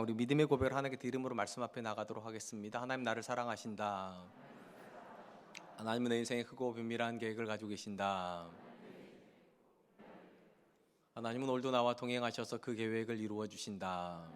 우리 믿음의 고백을 하나님께 이름으로 말씀 앞에 나가도록 하겠습니다. 하나님 나를 사랑하신다. 하나님은 내 인생에 크고 비밀한 계획을 가지고 계신다. 하나님은 오늘도 나와 동행하셔서 그 계획을 이루어 주신다.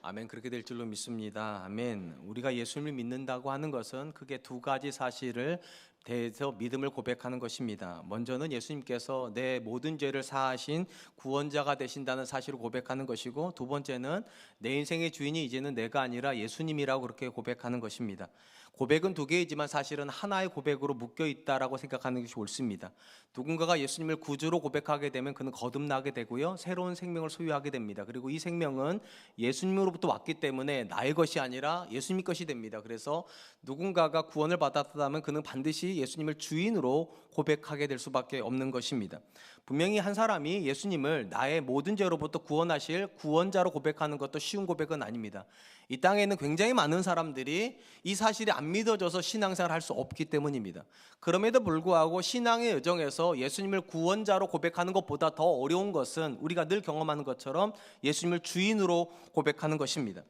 아멘. 그렇게 될 줄로 믿습니다. 아멘. 우리가 예수님을 믿는다고 하는 것은 크게 두 가지 사실을 대해서 믿음을 고백하는 것입니다. 먼저는 예수님께서 내 모든 죄를 사하신 구원자가 되신다는 사실을 고백하는 것이고, 두 번째는 내 인생의 주인이 이제는 내가 아니라 예수님이라고 그렇게 고백하는 것입니다. 고백은 두 개이지만 사실은 하나의 고백으로 묶여 있다라고 생각하는 것이 옳습니다. 누군가가 예수님을 구주로 고백하게 되면 그는 거듭나게 되고요, 새로운 생명을 소유하게 됩니다. 그리고 이 생명은 예수님으로부터 왔기 때문에 나의 것이 아니라 예수님 것이 됩니다. 그래서 누군가가 구원을 받았다면 그는 반드시 예수님을 주인으로 고백하게 될 수밖에 없는 것입니다. 분명히 한 사람이 예수님을 나의 모든 죄로부터 구원하실 구원자로 고백하는 것도 쉬운 고백은 아닙니다. 이 땅에는 굉장히 많은 사람들이 이 사실이 안 믿어져서 신앙생활을 할 수 없기 때문입니다. 그럼에도 불구하고 신앙의 여정에서 예수님을 구원자로 고백하는 것보다 더 어려운 것은 우리가 늘 경험하는 것처럼 예수님을 주인으로 고백하는 것입니다.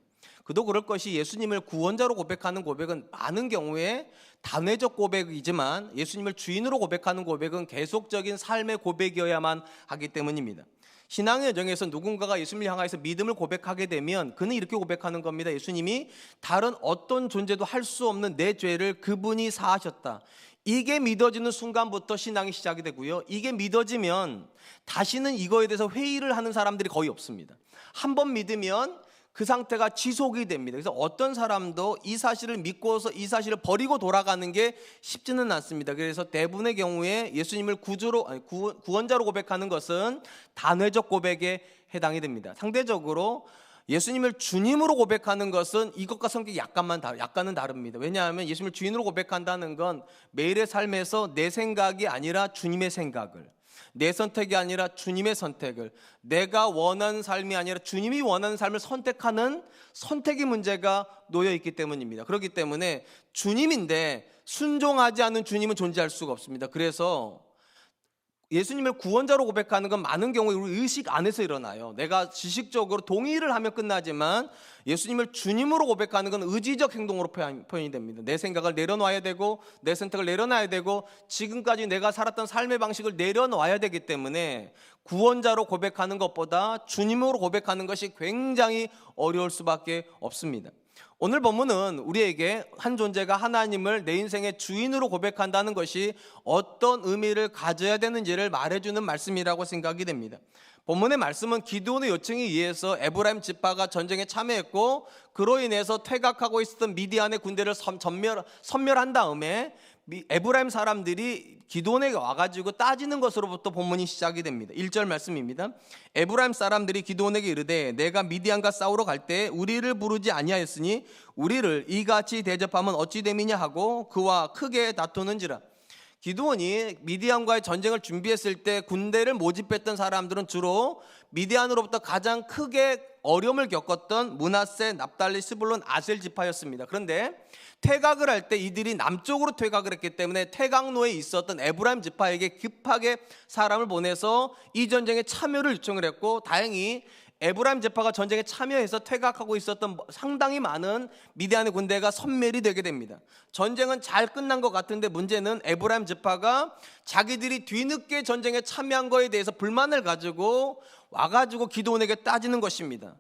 그도 그럴 것이 예수님을 구원자로 고백하는 고백은 많은 경우에 단회적 고백이지만 예수님을 주인으로 고백하는 고백은 계속적인 삶의 고백이어야만 하기 때문입니다. 신앙의 여정에서 누군가가 예수님을 향해서 믿음을 고백하게 되면 그는 이렇게 고백하는 겁니다. 예수님이 다른 어떤 존재도 할 수 없는 내 죄를 그분이 사하셨다. 이게 믿어지는 순간부터 신앙이 시작이 되고요, 이게 믿어지면 다시는 이거에 대해서 회의를 하는 사람들이 거의 없습니다. 한번 믿으면 그 상태가 지속이 됩니다. 그래서 어떤 사람도 이 사실을 믿고서 이 사실을 버리고 돌아가는 게 쉽지는 않습니다. 그래서 대부분의 경우에 예수님을 구원자로 고백하는 것은 단회적 고백에 해당이 됩니다. 상대적으로 예수님을 주님으로 고백하는 것은 이것과 성격이 약간은 다릅니다. 왜냐하면 예수님을 주인으로 고백한다는 건 매일의 삶에서 내 생각이 아니라 주님의 생각을, 내 선택이 아니라 주님의 선택을, 내가 원하는 삶이 아니라 주님이 원하는 삶을 선택하는 선택의 문제가 놓여 있기 때문입니다. 그렇기 때문에 주님인데 순종하지 않는 주님은 존재할 수가 없습니다. 그래서 예수님을 구원자로 고백하는 건 많은 경우에 우리 의식 안에서 일어나요. 내가 지식적으로 동의를 하면 끝나지만 예수님을 주님으로 고백하는 건 의지적 행동으로 표현이 됩니다. 내 생각을 내려놔야 되고 내 선택을 내려놔야 되고 지금까지 내가 살았던 삶의 방식을 내려놔야 되기 때문에 구원자로 고백하는 것보다 주님으로 고백하는 것이 굉장히 어려울 수밖에 없습니다. 오늘 본문은 우리에게 한 존재가 하나님을 내 인생의 주인으로 고백한다는 것이 어떤 의미를 가져야 되는지를 말해주는 말씀이라고 생각이 됩니다. 본문의 말씀은 기드온의 요청에 의해서 에브라임 지파가 전쟁에 참여했고 그로 인해서 퇴각하고 있었던 미디안의 군대를 섬멸한 다음에 에브라임 사람들이 기드온에게 와가지고 따지는 것으로부터 본문이 시작이 됩니다. 1절 말씀입니다. 에브라임 사람들이 기드온에게 이르되 내가 미디안과 싸우러 갈 때 우리를 부르지 아니하였으니 우리를 이같이 대접하면 어찌 됨이냐 하고 그와 크게 다투는지라. 기드온이 미디안과의 전쟁을 준비했을 때 군대를 모집했던 사람들은 주로 미디안으로부터 가장 크게 어려움을 겪었던 므낫세, 납달리, 스불론, 아셀 지파였습니다. 그런데 퇴각을 할 때 이들이 남쪽으로 퇴각을 했기 때문에 퇴각로에 있었던 에브라임 지파에게 급하게 사람을 보내서 이 전쟁에 참여를 요청을 했고, 다행히 에브라임 지파가 전쟁에 참여해서 퇴각하고 있었던 상당히 많은 미디안의 군대가 섬멸이 되게 됩니다. 전쟁은 잘 끝난 것 같은데 문제는 에브라임 지파가 자기들이 뒤늦게 전쟁에 참여한 거에 대해서 불만을 가지고 와가지고 기드온에게 따지는 것입니다.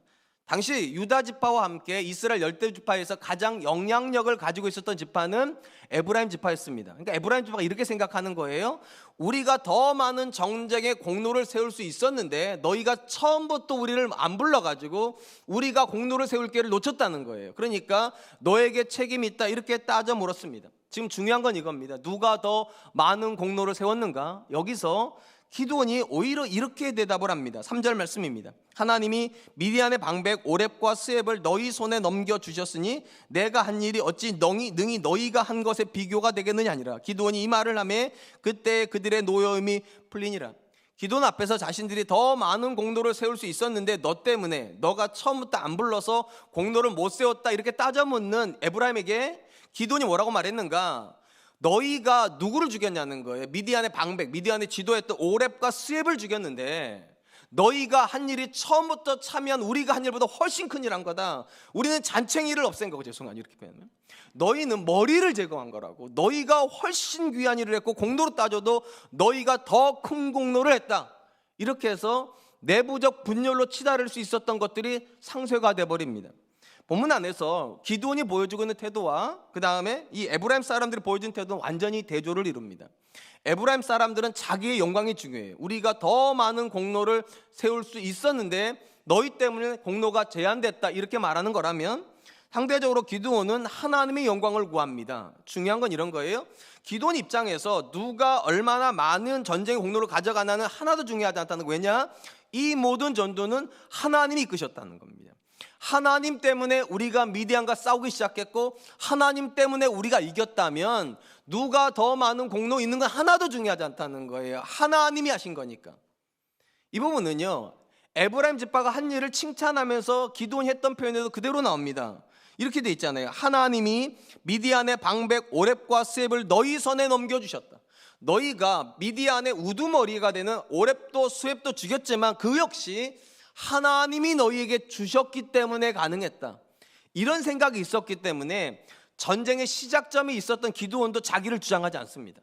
당시 유다 지파와 함께 이스라엘 열대 지파에서 가장 영향력을 가지고 있었던 지파는 에브라임 지파였습니다. 그러니까 에브라임 지파가 이렇게 생각하는 거예요. 우리가 더 많은 정쟁의 공로를 세울 수 있었는데 너희가 처음부터 우리를 안 불러가지고 우리가 공로를 세울 기회를 놓쳤다는 거예요. 그러니까 너에게 책임이 있다 이렇게 따져 물었습니다. 지금 중요한 건 이겁니다. 누가 더 많은 공로를 세웠는가? 여기서 기드온이 오히려 이렇게 대답을 합니다. 3절 말씀입니다. 하나님이 미디안의 방백 오렙과 스앱을 너희 손에 넘겨주셨으니 내가 한 일이 어찌 능히 너희가 한 것에 비교가 되겠느냐 아니라. 기드온이 이 말을 하며 그때 그들의 노여움이 풀리니라. 기드온 앞에서 자신들이 더 많은 공로를 세울 수 있었는데 너 때문에 너가 처음부터 안 불러서 공로를 못 세웠다 이렇게 따져 묻는 에브라임에게 기드온이 뭐라고 말했는가? 너희가 누구를 죽였냐는 거예요. 미디안의 방백, 미디안의 지도했던 오렙과 스앱을 죽였는데 너희가 한 일이 처음부터 참여한 우리가 한 일보다 훨씬 큰 일 한 거다. 우리는 잔챙이를 없앤 거고, 죄송하니 이렇게 표현하면 너희는 머리를 제거한 거라고. 너희가 훨씬 귀한 일을 했고 공로로 따져도 너희가 더 큰 공로를 했다. 이렇게 해서 내부적 분열로 치달을 수 있었던 것들이 상쇄가 돼버립니다. 본문 안에서 기드온이 보여주고 있는 태도와 그 다음에 이 에브라임 사람들이 보여준 태도는 완전히 대조를 이룹니다. 에브라임 사람들은 자기의 영광이 중요해요. 우리가 더 많은 공로를 세울 수 있었는데 너희 때문에 공로가 제한됐다, 이렇게 말하는 거라면, 상대적으로 기드온은 하나님의 영광을 구합니다. 중요한 건 이런 거예요. 기드온 입장에서 누가 얼마나 많은 전쟁의 공로를 가져가나는 하나도 중요하지 않다는 거예요. 왜냐? 이 모든 전투는 하나님이 이끄셨다는 겁니다. 하나님 때문에 우리가 미디안과 싸우기 시작했고 하나님 때문에 우리가 이겼다면 누가 더 많은 공로 있는 건 하나도 중요하지 않다는 거예요. 하나님이 하신 거니까. 이 부분은요, 에브라임 지파가 한 일을 칭찬하면서 기드온이 했던 표현에도 그대로 나옵니다. 이렇게 돼 있잖아요. 하나님이 미디안의 방백 오렙과 스웹을 너희 손에 넘겨주셨다. 너희가 미디안의 우두머리가 되는 오렙도 스웹도 죽였지만 그 역시 하나님이 너희에게 주셨기 때문에 가능했다. 이런 생각이 있었기 때문에 전쟁의 시작점이 있었던 기드온도 자기를 주장하지 않습니다.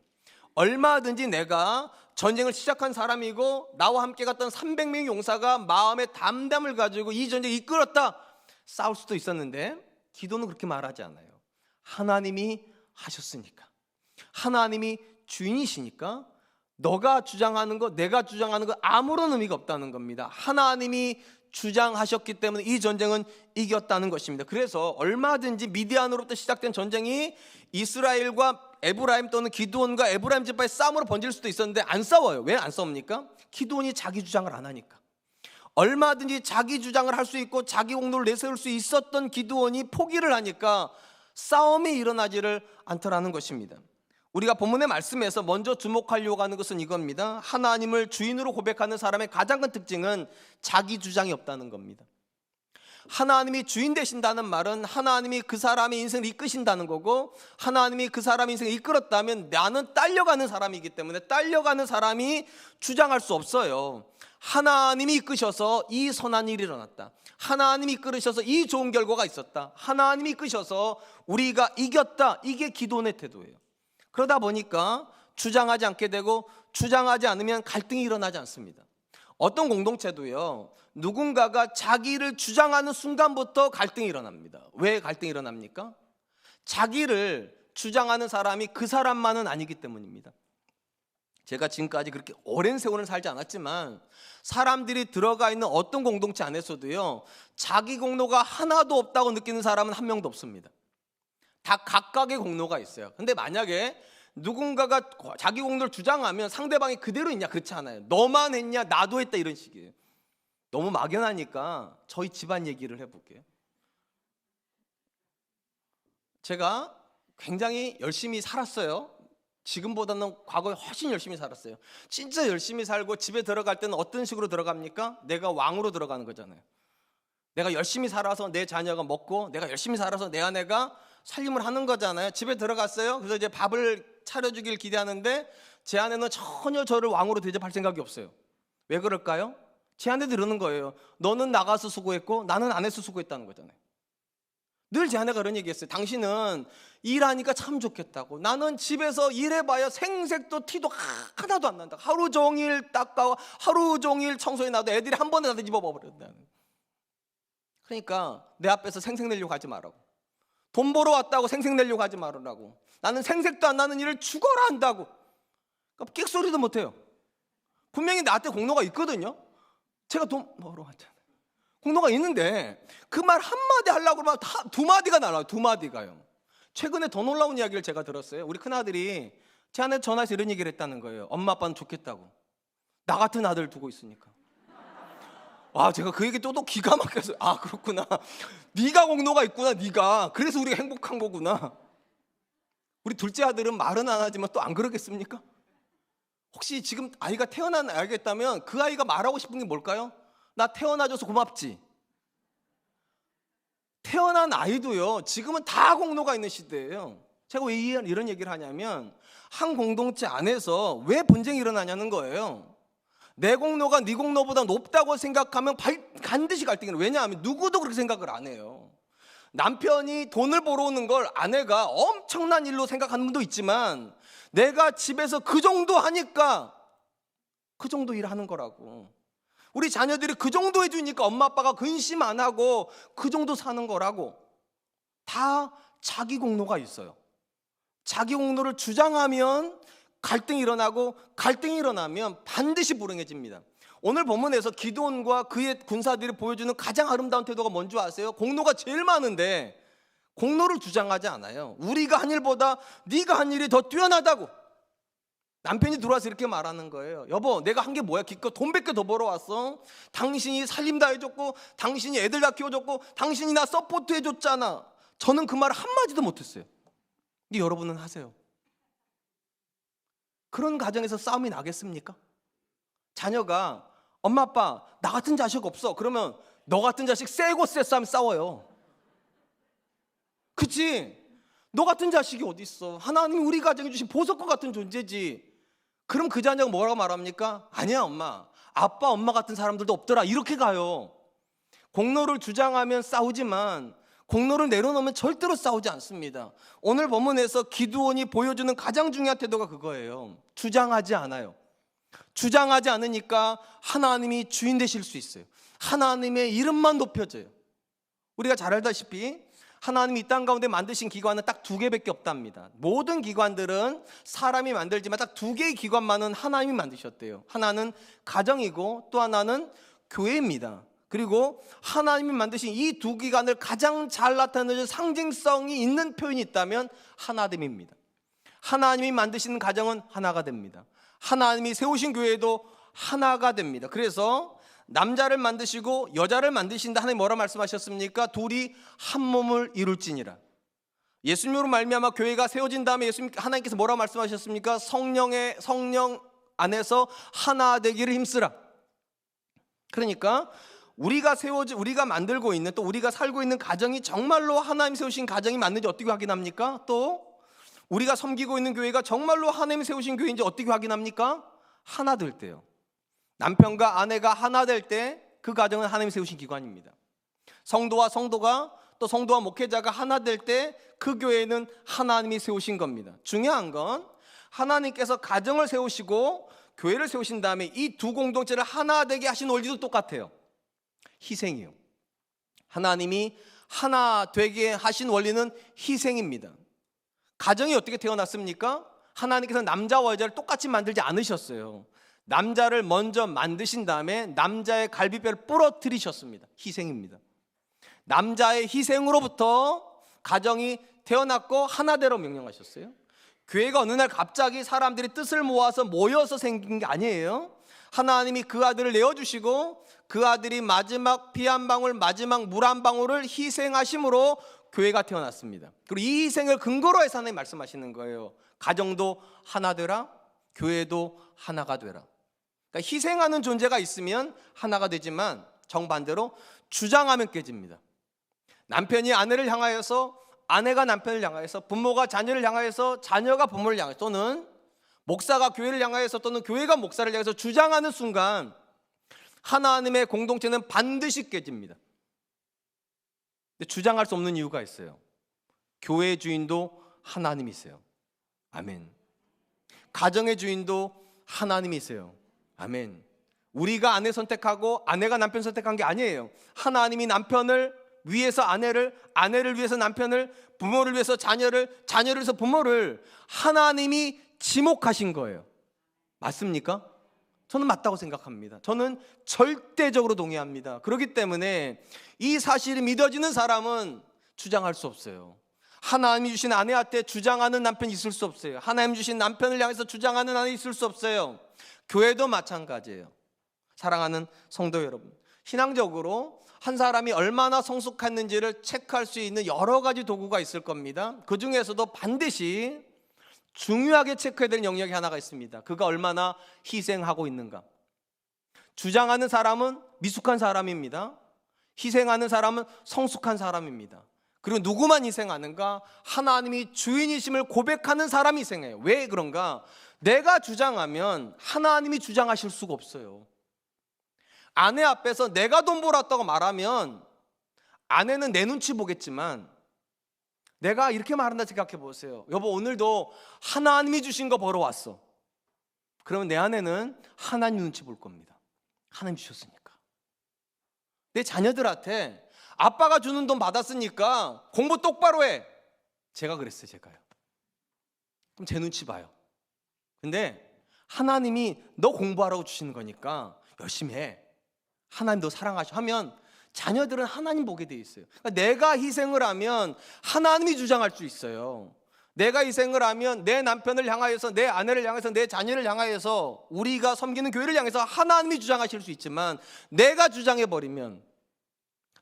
얼마든지 내가 전쟁을 시작한 사람이고 나와 함께 갔던 300명의 용사가 마음의 담담을 가지고 이 전쟁을 이끌었다, 싸울 수도 있었는데 기드온은 그렇게 말하지 않아요. 하나님이 하셨으니까, 하나님이 주인이시니까 너가 주장하는 거, 내가 주장하는 거 아무런 의미가 없다는 겁니다. 하나님이 주장하셨기 때문에 이 전쟁은 이겼다는 것입니다. 그래서 얼마든지 미디안으로부터 시작된 전쟁이 이스라엘과 에브라임 또는 기드온과 에브라임 지파의 싸움으로 번질 수도 있었는데 안 싸워요. 왜 안 싸웁니까? 기드온이 자기 주장을 안 하니까. 얼마든지 자기 주장을 할 수 있고 자기 공로를 내세울 수 있었던 기드온이 포기를 하니까 싸움이 일어나지를 않더라는 것입니다. 우리가 본문의 말씀에서 먼저 주목하려고 하는 것은 이겁니다. 하나님을 주인으로 고백하는 사람의 가장 큰 특징은 자기 주장이 없다는 겁니다. 하나님이 주인 되신다는 말은 하나님이 그 사람의 인생을 이끄신다는 거고, 하나님이 그 사람의 인생을 이끌었다면 나는 딸려가는 사람이기 때문에 딸려가는 사람이 주장할 수 없어요. 하나님이 이끄셔서 이 선한 일이 일어났다, 하나님이 이끌으셔서 이 좋은 결과가 있었다, 하나님이 이끄셔서 우리가 이겼다, 이게 기도의 태도예요. 그러다 보니까 주장하지 않게 되고 주장하지 않으면 갈등이 일어나지 않습니다. 어떤 공동체도요, 누군가가 자기를 주장하는 순간부터 갈등이 일어납니다. 왜 갈등이 일어납니까? 자기를 주장하는 사람이 그 사람만은 아니기 때문입니다. 제가 지금까지 그렇게 오랜 세월을 살지 않았지만 사람들이 들어가 있는 어떤 공동체 안에서도요, 자기 공로가 하나도 없다고 느끼는 사람은 한 명도 없습니다. 다 각각의 공로가 있어요. 근데 만약에 누군가가 자기 공로를 주장하면 상대방이 그대로 있냐? 그렇지 않아요. 너만 했냐? 나도 했다, 이런 식이에요. 너무 막연하니까 저희 집안 얘기를 해볼게요. 제가 굉장히 열심히 살았어요. 지금보다는 과거에 훨씬 열심히 살았어요. 진짜 열심히 살고 집에 들어갈 때는 어떤 식으로 들어갑니까? 내가 왕으로 들어가는 거잖아요. 내가 열심히 살아서 내 자녀가 먹고, 내가 열심히 살아서 내 아내가 살림을 하는 거잖아요. 집에 들어갔어요. 그래서 이제 밥을 차려주길 기대하는데 제 아내는 전혀 저를 왕으로 대접할 생각이 없어요. 왜 그럴까요? 제 아내도 이러는 거예요. 너는 나가서 수고했고 나는 안에서 수고했다는 거잖아요. 늘 제 아내가 그런 얘기했어요. 당신은 일하니까 참 좋겠다고. 나는 집에서 일해봐야 생색도 티도 하나도 안 난다. 하루 종일 닦아, 하루 종일 청소해 놔도 애들이 한 번에 다 뒤집어버린다는. 그러니까 내 앞에서 생색 내려고 하지 말라고. 돈 벌어 왔다고 생색 내려고 하지 말으라고. 나는 생색도 안 나는 일을 죽어라 한다고. 그러니까 끽소리도 못해요. 분명히 나한테 공로가 있거든요. 제가 돈 벌어 왔잖아요. 공로가 있는데 그 말 한마디 하려고 그러면 두 마디가 날아요. 두 마디가요. 최근에 더 놀라운 이야기를 제가 들었어요. 우리 큰아들이 제 아내한테 전화해서 이런 얘기를 했다는 거예요. 엄마 아빠는 좋겠다고. 나 같은 아들 두고 있으니까. 와, 제가 그 얘기 또 기가 막혔어요. 아, 그렇구나. 네가 공로가 있구나, 네가. 그래서 우리가 행복한 거구나. 우리 둘째 아들은 말은 안 하지만 또 안 그러겠습니까? 혹시 지금 아이가 태어난 알겠다면 그 아이가 말하고 싶은 게 뭘까요? 나 태어나줘서 고맙지. 태어난 아이도요, 지금은 다 공로가 있는 시대예요. 제가 왜 이런 얘기를 하냐면 한 공동체 안에서 왜 분쟁이 일어나냐는 거예요. 내 공로가 네 공로보다 높다고 생각하면 반드시 갈등이 일어나요. 왜냐하면 누구도 그렇게 생각을 안 해요. 남편이 돈을 벌어오는 걸 아내가 엄청난 일로 생각하는 분도 있지만, 내가 집에서 그 정도 하니까 그 정도 일하는 거라고. 우리 자녀들이 그 정도 해주니까 엄마 아빠가 근심 안 하고 그 정도 사는 거라고. 다 자기 공로가 있어요. 자기 공로를 주장하면 갈등이 일어나고, 갈등이 일어나면 반드시 불행해집니다. 오늘 본문에서 기드온과 그의 군사들이 보여주는 가장 아름다운 태도가 뭔지 아세요? 공로가 제일 많은데 공로를 주장하지 않아요. 우리가 한 일보다 네가 한 일이 더 뛰어나다고. 남편이 들어와서 이렇게 말하는 거예요. 여보, 내가 한 게 뭐야? 기껏 돈 100개 더 벌어왔어. 당신이 살림 다 해줬고, 당신이 애들 다 키워줬고, 당신이 나 서포트 해줬잖아. 저는 그 말을 한마디도 못했어요. 근데 여러분은 하세요. 그런 가정에서 싸움이 나겠습니까? 자녀가 엄마 아빠 나 같은 자식 없어. 그러면 너 같은 자식 세고 쎄싸움 싸워요. 그치? 너 같은 자식이 어디 있어? 하나님 우리 가정에 주신 보석과 같은 존재지. 그럼 그 자녀가 뭐라고 말합니까? 아니야 엄마, 아빠 엄마 같은 사람들도 없더라. 이렇게 가요. 공로를 주장하면 싸우지만 공로를 내려놓으면 절대로 싸우지 않습니다. 오늘 본문에서 기드온이 보여주는 가장 중요한 태도가 그거예요. 주장하지 않아요. 주장하지 않으니까 하나님이 주인 되실 수 있어요. 하나님의 이름만 높여져요. 우리가 잘 알다시피 하나님이 이 땅 가운데 만드신 기관은 딱 2개밖에 없답니다. 모든 기관들은 사람이 만들지만 딱 2개의 기관만은 하나님이 만드셨대요. 하나는 가정이고 또 하나는 교회입니다. 그리고 하나님이 만드신 이 2 기관을 가장 잘 나타내는 상징성이 있는 표현이 있다면 하나됨입니다. 하나님이 만드신 가정은 하나가 됩니다. 하나님이 세우신 교회도 하나가 됩니다. 그래서 남자를 만드시고 여자를 만드신다. 하나님 뭐라 말씀하셨습니까? 둘이 한 몸을 이룰지니라. 예수님으로 말미암아 교회가 세워진 다음에 하나님께서 뭐라 말씀하셨습니까? 성령 안에서 하나 되기를 힘쓰라. 그러니까 우리가 만들고 있는, 또 우리가 살고 있는 가정이 정말로 하나님 세우신 가정이 맞는지 어떻게 확인합니까? 또 우리가 섬기고 있는 교회가 정말로 하나님 세우신 교회인지 어떻게 확인합니까? 하나 될 때요. 남편과 아내가 하나 될 때 그 가정은 하나님 세우신 기관입니다. 성도와 목회자가 하나 될 때 그 교회는 하나님이 세우신 겁니다. 중요한 건 하나님께서 가정을 세우시고 교회를 세우신 다음에 이 2 공동체를 하나 되게 하신 원리도 똑같아요. 희생이요. 하나님이 하나 되게 하신 원리는 희생입니다. 가정이 어떻게 태어났습니까? 하나님께서 남자와 여자를 똑같이 만들지 않으셨어요. 남자를 먼저 만드신 다음에 남자의 갈비뼈를 부러뜨리셨습니다. 희생입니다. 남자의 희생으로부터 가정이 태어났고 하나되로 명령하셨어요. 교회가 어느 날 갑자기 사람들이 뜻을 모아서 모여서 생긴 게 아니에요. 하나님이 그 아들을 내어주시고 그 아들이 마지막 피 한 방울, 마지막 물 한 방울을 희생하심으로 교회가 태어났습니다. 그리고 이 희생을 근거로 해서 하나님 말씀하시는 거예요. 가정도 하나 되라, 교회도 하나가 되라. 그러니까 희생하는 존재가 있으면 하나가 되지만 정반대로 주장하면 깨집니다. 남편이 아내를 향하여서, 아내가 남편을 향하여서, 부모가 자녀를 향하여서, 자녀가 부모를 향하여서, 또는 목사가 교회를 향하여서, 또는 교회가 목사를 향해서 주장하는 순간 하나님의 공동체는 반드시 깨집니다. 근데 주장할 수 없는 이유가 있어요. 교회의 주인도 하나님이세요. 아멘. 가정의 주인도 하나님이세요. 아멘. 우리가 아내 선택하고 아내가 남편 선택한 게 아니에요. 하나님이 남편을 위해서 아내를 위해서 남편을, 부모를 위해서 자녀를 위해서 부모를 하나님이 지목하신 거예요. 맞습니까? 저는 맞다고 생각합니다. 저는 절대적으로 동의합니다. 그렇기 때문에 이 사실이 믿어지는 사람은 주장할 수 없어요. 하나님이 주신 아내한테 주장하는 남편이 있을 수 없어요. 하나님 주신 남편을 향해서 주장하는 아내 있을 수 없어요. 교회도 마찬가지예요. 사랑하는 성도 여러분, 신앙적으로 한 사람이 얼마나 성숙했는지를 체크할 수 있는 여러 가지 도구가 있을 겁니다. 그 중에서도 반드시 중요하게 체크해야 될 영역이 하나가 있습니다. 그가 얼마나 희생하고 있는가. 주장하는 사람은 미숙한 사람입니다. 희생하는 사람은 성숙한 사람입니다. 그리고 누구만 희생하는가? 하나님이 주인이심을 고백하는 사람이 희생해요. 왜 그런가? 내가 주장하면 하나님이 주장하실 수가 없어요. 아내 앞에서 내가 돈 벌었다고 말하면 아내는 내 눈치 보겠지만, 내가 이렇게 말한다 생각해 보세요. 여보, 오늘도 하나님이 주신 거 벌어왔어. 그러면 내 아내는 하나님 눈치 볼 겁니다. 하나님 주셨으니까. 내 자녀들한테 아빠가 주는 돈 받았으니까 공부 똑바로 해. 제가 그랬어요. 제가요. 그럼 제 눈치 봐요. 근데 하나님이 너 공부하라고 주시는 거니까 열심히 해. 하나님 너 사랑하셔 하면 자녀들은 하나님 보게 돼 있어요. 그러니까 내가 희생을 하면 하나님이 주장할 수 있어요. 내가 희생을 하면 내 남편을 향하여서, 내 아내를 향해서, 내 자녀를 향하여서, 우리가 섬기는 교회를 향해서 하나님이 주장하실 수 있지만, 내가 주장해버리면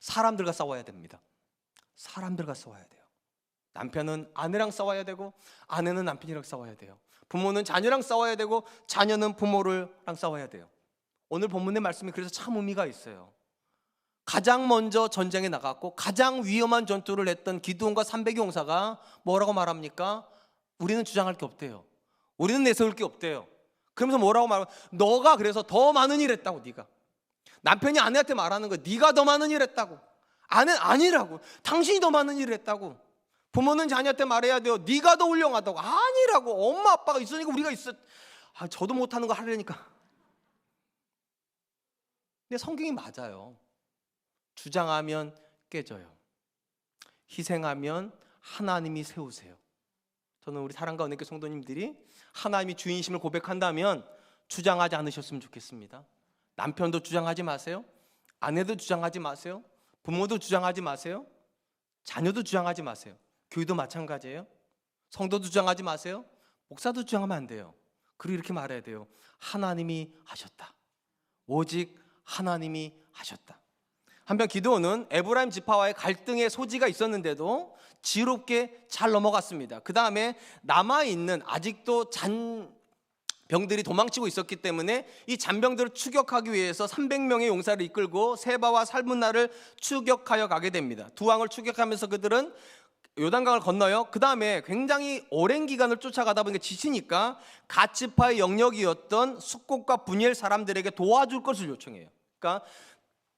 사람들과 싸워야 됩니다. 사람들과 싸워야 돼요. 남편은 아내랑 싸워야 되고, 아내는 남편이랑 싸워야 돼요. 부모는 자녀랑 싸워야 되고, 자녀는 부모랑 싸워야 돼요. 오늘 본문의 말씀이 그래서 참 의미가 있어요. 가장 먼저 전쟁에 나갔고 가장 위험한 전투를 했던 기드온과 300의 용사가 뭐라고 말합니까? 우리는 주장할 게 없대요. 우리는 내세울 게 없대요. 그러면서 뭐라고 말하고, 너가 그래서 더 많은 일 했다고. 네가, 남편이 아내한테 말하는 거야. 네가 더 많은 일 했다고. 아내는 아니라고. 당신이 더 많은 일을 했다고. 부모는 자녀한테 말해야 돼요. 네가 더 훌륭하다고. 아니라고. 엄마 아빠가 있으니까 우리가 있어. 저도 못하는 거 하려니까. 근데 성경이 맞아요. 주장하면 깨져요. 희생하면 하나님이 세우세요. 저는 우리 사랑과 은혜교회 성도님들이 하나님이 주인심을 고백한다면 주장하지 않으셨으면 좋겠습니다. 남편도 주장하지 마세요. 아내도 주장하지 마세요. 부모도 주장하지 마세요. 자녀도 주장하지 마세요. 교회도 마찬가지예요. 성도도 주장하지 마세요. 목사도 주장하면 안 돼요. 그리고 이렇게 말해야 돼요. 하나님이 하셨다. 오직 하나님이 하셨다. 한편 기드온은 에브라임 지파와의 갈등의 소지가 있었는데도 지혜롭게 잘 넘어갔습니다. 그 다음에 남아있는 아직도 잔병들이 도망치고 있었기 때문에 이 잔병들을 추격하기 위해서 300명의 용사를 이끌고 세바와 살문나를 추격하여 가게 됩니다. 두 왕을 추격하면서 그들은 요단강을 건너요. 그 다음에 굉장히 오랜 기간을 쫓아가다 보니까 지치니까 갓 지파의 영역이었던 숫곳과 분이엘 사람들에게 도와줄 것을 요청해요. 그러니까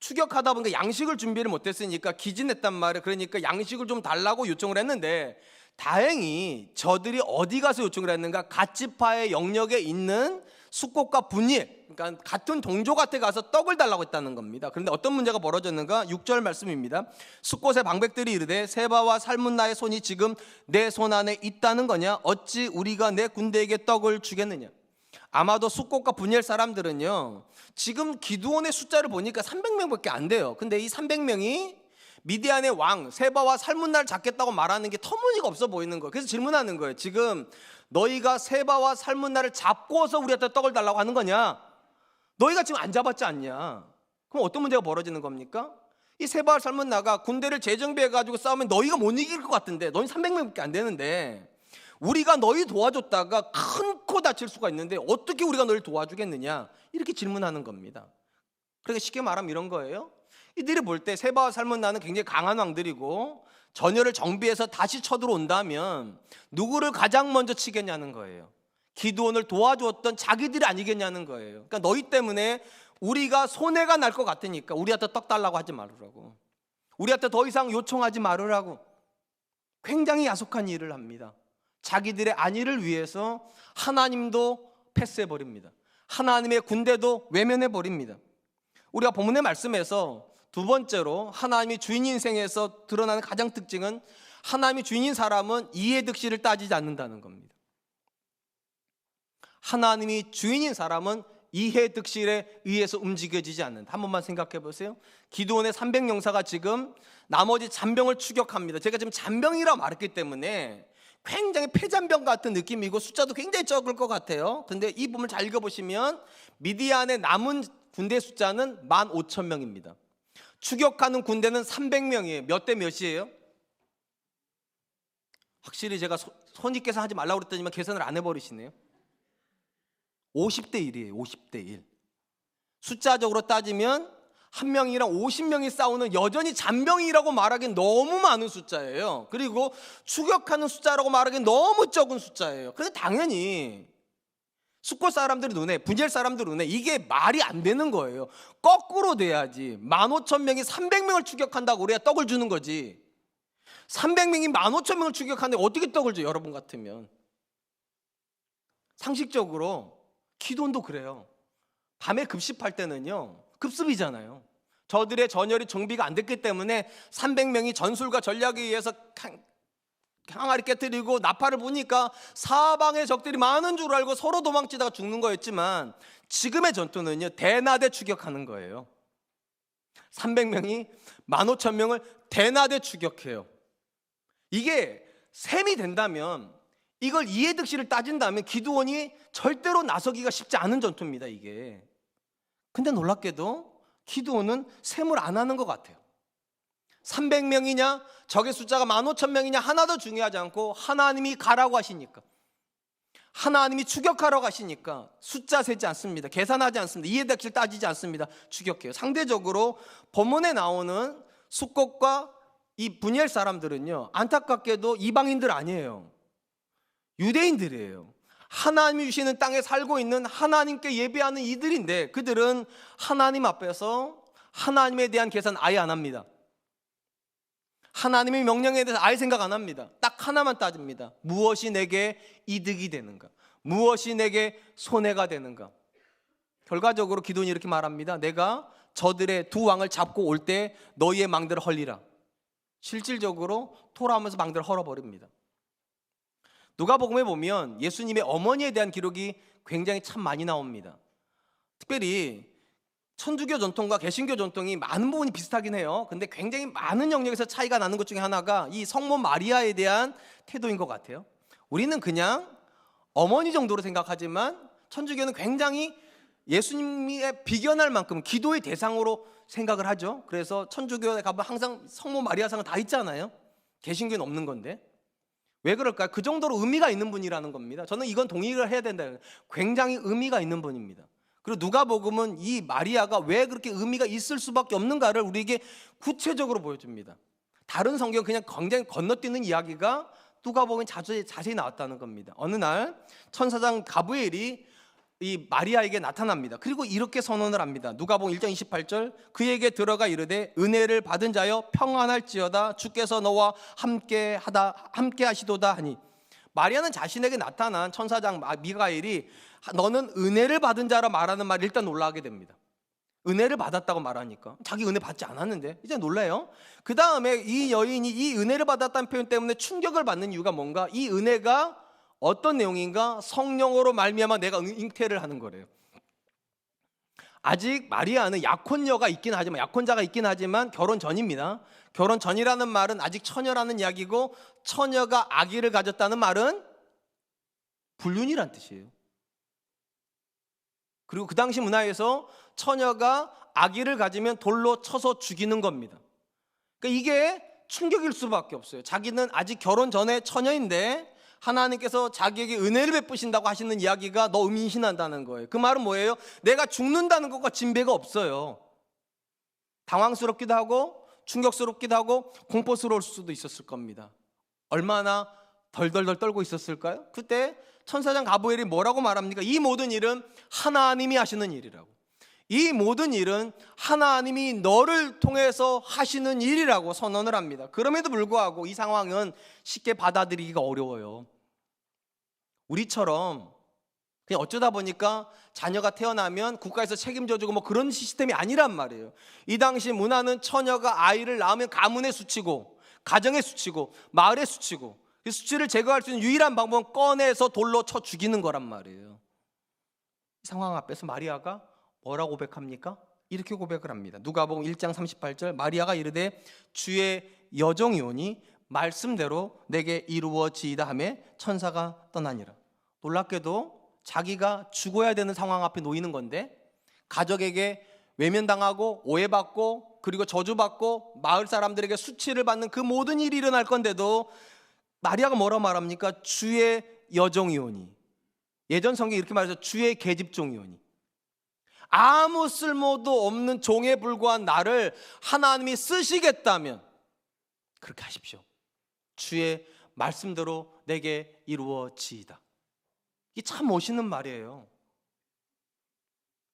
추격하다 보니까 양식을 준비를 못했으니까 기진했단 말이에요. 그러니까 양식을 좀 달라고 요청을 했는데, 다행히 저들이 어디 가서 요청을 했는가? 갓 지파의 영역에 있는 숫곳과 분이엘, 그러니까 같은 동족한테 가서 떡을 달라고 했다는 겁니다. 그런데 어떤 문제가 벌어졌는가? 6절 말씀입니다. 숫곳의 방백들이 이르되 세바와 살문나의 손이 지금 내 손 안에 있다는 거냐? 어찌 우리가 내 군대에게 떡을 주겠느냐? 아마도 숫곳과 분이엘 사람들은요, 지금 기드온의 숫자를 보니까 300명밖에 안 돼요. 근데 이 300명이 미디안의 왕 세바와 살문나를 잡겠다고 말하는 게 터무니가 없어 보이는 거예요. 그래서 질문하는 거예요. 지금 너희가 세바와 살문나를 잡고서 우리한테 떡을 달라고 하는 거냐? 너희가 지금 안 잡았지 않냐? 그럼 어떤 문제가 벌어지는 겁니까? 이 세바와 살문나가 군대를 재정비해가지고 싸우면 너희가 못 이길 것 같은데, 너희 300명밖에 안 되는데 우리가 너희 도와줬다가 큰 코 다칠 수가 있는데 어떻게 우리가 너를 도와주겠느냐? 이렇게 질문하는 겁니다. 그러니까 쉽게 말하면 이런 거예요. 이들이 볼 때 세바와 살문나는 굉장히 강한 왕들이고 전열을 정비해서 다시 쳐들어온다면 누구를 가장 먼저 치겠냐는 거예요. 기드온을 도와주었던 자기들이 아니겠냐는 거예요. 그러니까 너희 때문에 우리가 손해가 날 것 같으니까 우리한테 떡 달라고 하지 말으라고, 우리한테 더 이상 요청하지 말으라고 굉장히 야속한 일을 합니다. 자기들의 안위를 위해서 하나님도 패스해버립니다. 하나님의 군대도 외면해버립니다. 우리가 본문의 말씀에서 두 번째로 하나님이 주인 인생에서 드러나는 가장 특징은, 하나님이 주인인 사람은 이해득실을 따지지 않는다는 겁니다. 하나님이 주인인 사람은 이해득실에 의해서 움직여지지 않는다. 한 번만 생각해 보세요. 기드온의 300용사가 지금 나머지 잔병을 추격합니다. 제가 지금 잔병이라고 말했기 때문에 굉장히 폐잔병 같은 느낌이고 숫자도 굉장히 적을 것 같아요. 근데 이 부분을 잘 읽어보시면 미디안의 남은 군대 숫자는 15,000명입니다. 추격하는 군대는 300명이에요. 몇 대 몇이에요? 확실히 제가 손익계산 하지 말라고 그랬더니만 계산을 안 해버리시네요. 50대 1이에요. 50대 1. 숫자적으로 따지면 한 명이랑 50명이 싸우는 여전히 잔병이라고 말하기엔 너무 많은 숫자예요. 그리고 추격하는 숫자라고 말하기엔 너무 적은 숫자예요. 그래서 당연히 숫곳 사람들 눈에, 분열 사람들 눈에 이게 말이 안 되는 거예요. 거꾸로 돼야지. 15,000명이 300명을 추격한다고 우리가 떡을 주는 거지. 300명이 15,000명을 추격하는데 어떻게 떡을 줘요? 여러분 같으면. 상식적으로 기도원도 그래요. 밤에 급습할 때는요, 급습이잖아요. 저들의 전열이 정비가 안 됐기 때문에 300명이 전술과 전략에 의해서 항아리 깨뜨리고 나팔을 부니까 사방의 적들이 많은 줄 알고 서로 도망치다가 죽는 거였지만, 지금의 전투는요, 대나대 추격하는 거예요. 300명이 15,000명을 대나대 추격해요. 이게 셈이 된다면, 이걸 이해득실을 따진다면 기드온이 절대로 나서기가 쉽지 않은 전투입니다, 이게. 근데 놀랍게도 기드온은 셈을 안 하는 것 같아요. 300명이냐 적의 숫자가 15,000명이냐 하나도 중요하지 않고 하나님이 가라고 하시니까, 하나님이 추격하러 가시니까 숫자 세지 않습니다. 계산하지 않습니다. 이해득실 따지지 않습니다. 추격해요. 상대적으로 본문에 나오는 숫곳과 이 분열 사람들은요, 안타깝게도 이방인들 아니에요. 유대인들이에요. 하나님이 주시는 땅에 살고 있는 하나님께 예배하는 이들인데, 그들은 하나님 앞에서 하나님에 대한 계산 아예 안 합니다. 하나님의 명령에 대해서 아예 생각 안 합니다. 딱 하나만 따집니다. 무엇이 내게 이득이 되는가? 무엇이 내게 손해가 되는가? 결과적으로 기드온이 이렇게 말합니다. 내가 저들의 두 왕을 잡고 올 때 너희의 망대를 헐리라. 실질적으로 토라하면서 망대를 헐어버립니다. 누가복음에 보면 예수님의 어머니에 대한 기록이 굉장히 참 많이 나옵니다. 특별히 천주교 전통과 개신교 전통이 많은 부분이 비슷하긴 해요. 근데 굉장히 많은 영역에서 차이가 나는 것 중에 하나가 이 성모 마리아에 대한 태도인 것 같아요. 우리는 그냥 어머니 정도로 생각하지만 천주교는 굉장히 예수님의 비견할 만큼 기도의 대상으로 생각을 하죠. 그래서 천주교에 가면 항상 성모 마리아상은 다 있잖아요. 개신교는 없는 건데. 왜 그럴까요? 그 정도로 의미가 있는 분이라는 겁니다. 저는 이건 동의를 해야 된다. 굉장히 의미가 있는 분입니다. 그리고 누가복음은 이 마리아가 왜 그렇게 의미가 있을 수밖에 없는가를 우리에게 구체적으로 보여줍니다. 다른 성경 그냥 굉장히 건너뛰는 이야기가 누가복음에 자세히 나왔다는 겁니다. 어느 날 천사장 가브리엘이 이 마리아에게 나타납니다. 그리고 이렇게 선언을 합니다. 누가복음 1장 28절, 그에게 들어가 이르되 은혜를 받은 자여 평안할지어다, 주께서 너와 함께 하시도다 하니, 마리아는 자신에게 나타난 천사장 미가엘이 너는 은혜를 받은 자라 말하는 말을 일단 놀라게 됩니다. 은혜를 받았다고 말하니까 자기 은혜 받지 않았는데 이제 놀라요. 그 다음에 이 여인이 이 은혜를 받았다는 표현 때문에 충격을 받는 이유가 뭔가, 이 은혜가 어떤 내용인가, 성령으로 말미암아 내가 잉태를 하는 거래요. 아직 마리아는 약혼녀가 있긴 하지만, 약혼자가 있긴 하지만 결혼 전입니다. 결혼 전이라는 말은 아직 처녀라는 이야기고, 처녀가 아기를 가졌다는 말은 불륜이란 뜻이에요. 그리고 그 당시 문화에서 처녀가 아기를 가지면 돌로 쳐서 죽이는 겁니다. 그러니까 이게 충격일 수밖에 없어요. 자기는 아직 결혼 전에 처녀인데 하나님께서 자기에게 은혜를 베푸신다고 하시는 이야기가 너 임신한다는 거예요. 그 말은 뭐예요? 내가 죽는다는 것과 진배가 없어요. 당황스럽기도 하고 충격스럽기도 하고 공포스러울 수도 있었을 겁니다. 얼마나 덜덜덜 떨고 있었을까요? 그때 천사장 가브리엘이 뭐라고 말합니까? 이 모든 일은 하나님이 하시는 일이라고. 이 모든 일은 하나님이 너를 통해서 하시는 일이라고 선언을 합니다. 그럼에도 불구하고 이 상황은 쉽게 받아들이기가 어려워요. 우리처럼 그냥 어쩌다 보니까 자녀가 태어나면 국가에서 책임져주고 뭐 그런 시스템이 아니란 말이에요. 이 당시 문화는 처녀가 아이를 낳으면 가문에 수치고, 가정에 수치고, 마을에 수치고, 그 수치를 제거할 수 있는 유일한 방법은 꺼내서 돌로 쳐 죽이는 거란 말이에요. 이 상황 앞에서 마리아가 뭐라고 고백합니까? 이렇게 고백을 합니다. 누가복음 1장 38절, 마리아가 이르되 주의 여종이오니 말씀대로 내게 이루어지이다 하며 천사가 떠나니라. 놀랍게도 자기가 죽어야 되는 상황 앞에 놓이는 건데, 가족에게 외면당하고 오해받고 그리고 저주받고 마을 사람들에게 수치를 받는 그 모든 일이 일어날 건데도 마리아가 뭐라고 말합니까? 주의 여종이오니. 예전 성경이 이렇게 말해서 주의 계집종이오니. 아무 쓸모도 없는 종에 불과한 나를 하나님이 쓰시겠다면 그렇게 하십시오. 주의 말씀대로 내게 이루어지이다. 이 참 멋있는 말이에요.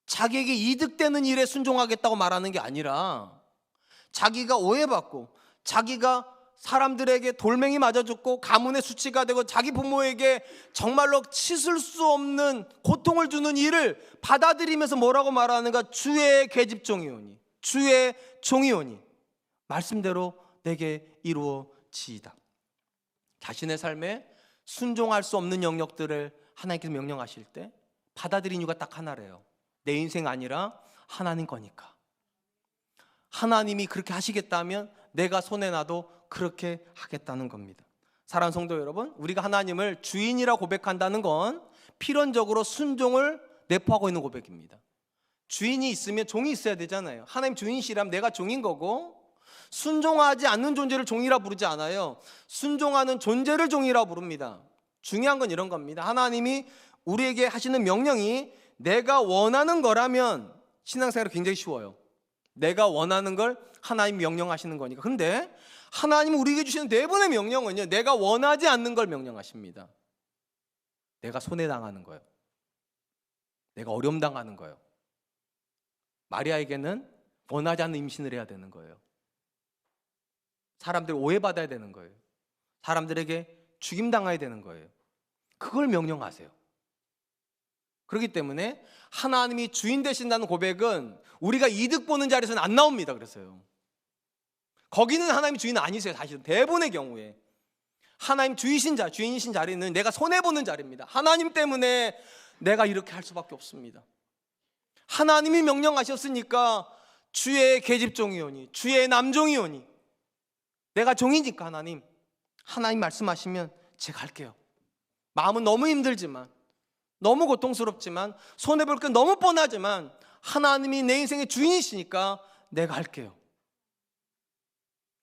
자기에게 이득되는 일에 순종하겠다고 말하는 게 아니라 자기가 오해받고 자기가 사람들에게 돌멩이 맞아 죽고 가문의 수치가 되고 자기 부모에게 정말로 씻을 수 없는 고통을 주는 일을 받아들이면서 뭐라고 말하는가? 주의 계집종이오니, 주의 종이오니 말씀대로 내게 이루어지이다. 자신의 삶에 순종할 수 없는 영역들을 하나님께서 명령하실 때 받아들인 이유가 딱 하나래요. 내 인생 아니라 하나님 거니까. 하나님이 그렇게 하시겠다면 내가 손해나도 그렇게 하겠다는 겁니다. 사랑하는 성도 여러분, 우리가 하나님을 주인이라 고백한다는 건 필연적으로 순종을 내포하고 있는 고백입니다. 주인이 있으면 종이 있어야 되잖아요. 하나님 주인이시라면 내가 종인 거고, 순종하지 않는 존재를 종이라 부르지 않아요. 순종하는 존재를 종이라 부릅니다. 중요한 건 이런 겁니다. 하나님이 우리에게 하시는 명령이 내가 원하는 거라면 신앙생활이 굉장히 쉬워요. 내가 원하는 걸 하나님이 명령하시는 거니까. 근데 하나님이 우리에게 주시는 대부분의 명령은요, 내가 원하지 않는 걸 명령하십니다. 내가 손해당하는 거예요. 내가 어려움 당하는 거예요. 마리아에게는 원하지 않는 임신을 해야 되는 거예요. 사람들 오해받아야 되는 거예요. 사람들에게 죽임당해야 되는 거예요. 그걸 명령하세요. 그렇기 때문에 하나님이 주인 되신다는 고백은 우리가 이득 보는 자리에서는 안 나옵니다. 그래서요, 거기는 하나님이 주인 아니세요. 사실은 대부분의 경우에 하나님 주이신 자, 주인이신 자리는 내가 손해보는 자리입니다. 하나님 때문에 내가 이렇게 할 수밖에 없습니다. 하나님이 명령하셨으니까 주의 계집종이오니, 주의 남종이오니, 내가 종이니까 하나님 말씀하시면 제가 할게요. 마음은 너무 힘들지만, 너무 고통스럽지만, 손해볼 게 너무 뻔하지만 하나님이 내 인생의 주인이시니까 내가 할게요.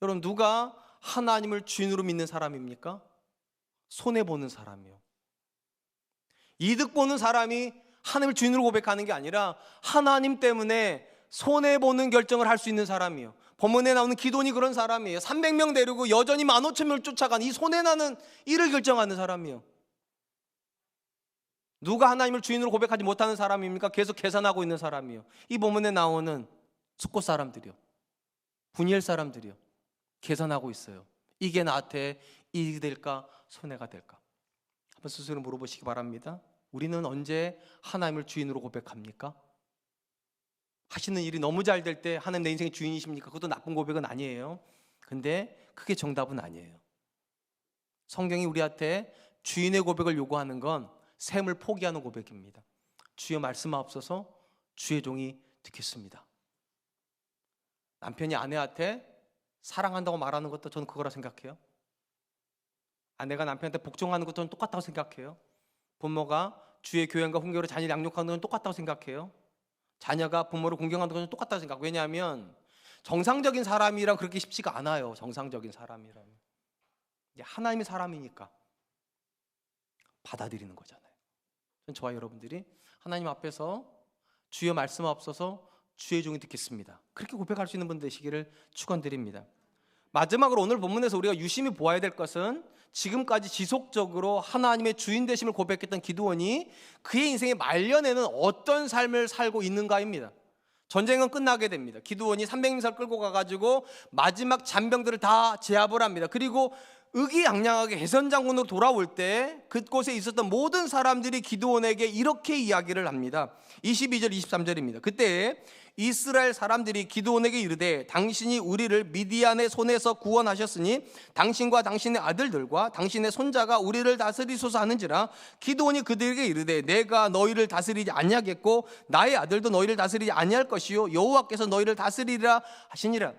여러분, 누가 하나님을 주인으로 믿는 사람입니까? 손해보는 사람이요. 이득 보는 사람이 하나님을 주인으로 고백하는 게 아니라 하나님 때문에 손해보는 결정을 할 수 있는 사람이요. 본문에 나오는 기돈이 그런 사람이에요. 300명 데리고 여전히 15,000명을 쫓아간 이 손해나는 일을 결정하는 사람이요. 누가 하나님을 주인으로 고백하지 못하는 사람입니까? 계속 계산하고 있는 사람이요. 이 본문에 나오는 숫곳 사람들이요, 분이엘 사람들이요, 계산하고 있어요. 이게 나한테 이익이 될까 손해가 될까? 한번 스스로 물어보시기 바랍니다. 우리는 언제 하나님을 주인으로 고백합니까? 하시는 일이 너무 잘 될 때 하나님 내 인생의 주인이십니까? 그것도 나쁜 고백은 아니에요. 근데 그게 정답은 아니에요. 성경이 우리한테 주인의 고백을 요구하는 건 샘을 포기하는 고백입니다. 주여 말씀하옵소서, 주의 종이 듣겠습니다. 남편이 아내한테 사랑한다고 말하는 것도 저는 그거라 생각해요. 아내가 남편한테 복종하는 것도 저는 똑같다고 생각해요. 부모가 주의 교양과 훈계로 자녀를 양육하는 건 똑같다고 생각해요. 자녀가 부모를 공경하는 건 똑같다고 생각해요. 왜냐하면 정상적인 사람이랑 그렇게 쉽지가 않아요. 정상적인 사람이라면 하나님의 사람이니까 받아들이는 거잖아요. 저와 여러분들이 하나님 앞에서 주여 말씀하옵소서, 주의 종이 듣겠습니다, 그렇게 고백할 수 있는 분 되시기를 축원드립니다. 마지막으로 오늘 본문에서 우리가 유심히 보아야 될 것은 지금까지 지속적으로 하나님의 주인 되심을 고백했던 기드온이 그의 인생의 말년에는 어떤 삶을 살고 있는가입니다. 전쟁은 끝나게 됩니다. 기드온이 300명을 끌고 가가지고 마지막 잔병들을 다 제압을 합니다. 그리고 의기양양하게 해선장군으로 돌아올 때 그곳에 있었던 모든 사람들이 기드온에게 이렇게 이야기를 합니다. 22절 23절입니다. 그때 이스라엘 사람들이 기드온에게 이르되 당신이 우리를 미디안의 손에서 구원하셨으니 당신과 당신의 아들들과 당신의 손자가 우리를 다스리소서 하는지라. 기드온이 그들에게 이르되 내가 너희를 다스리지 아니하겠고 나의 아들도 너희를 다스리지 아니할 것이요 여호와께서 너희를 다스리리라 하시니라.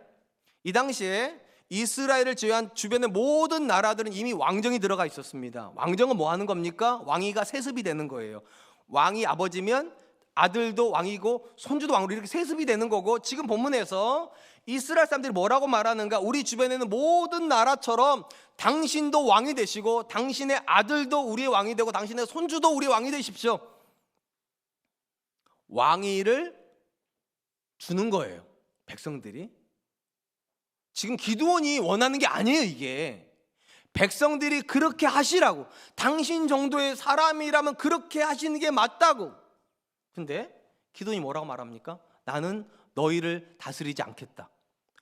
이 당시에 이스라엘을 제외한 주변의 모든 나라들은 이미 왕정이 들어가 있었습니다. 왕정은 뭐 하는 겁니까? 왕위가 세습이 되는 거예요. 왕이 아버지면 아들도 왕이고 손주도 왕으로 이렇게 세습이 되는 거고, 지금 본문에서 이스라엘 사람들이 뭐라고 말하는가? 우리 주변에는 모든 나라처럼 당신도 왕이 되시고 당신의 아들도 우리의 왕이 되고 당신의 손주도 우리의 왕이 되십시오. 왕위를 주는 거예요, 백성들이. 지금 기드온이 원하는 게 아니에요. 이게 백성들이 그렇게 하시라고, 당신 정도의 사람이라면 그렇게 하시는 게 맞다고. 근데 기도원이 뭐라고 말합니까? 나는 너희를 다스리지 않겠다.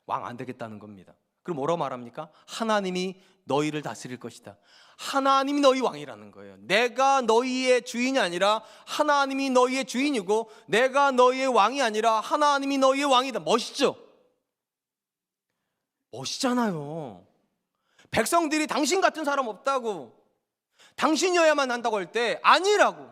왕 안 되겠다는 겁니다. 그럼 뭐라고 말합니까? 하나님이 너희를 다스릴 것이다. 하나님이 너희 왕이라는 거예요. 내가 너희의 주인이 아니라 하나님이 너희의 주인이고, 내가 너희의 왕이 아니라 하나님이 너희의 왕이다. 멋있죠? 멋있잖아요. 백성들이 당신 같은 사람 없다고, 당신이어야만 한다고 할 때 아니라고,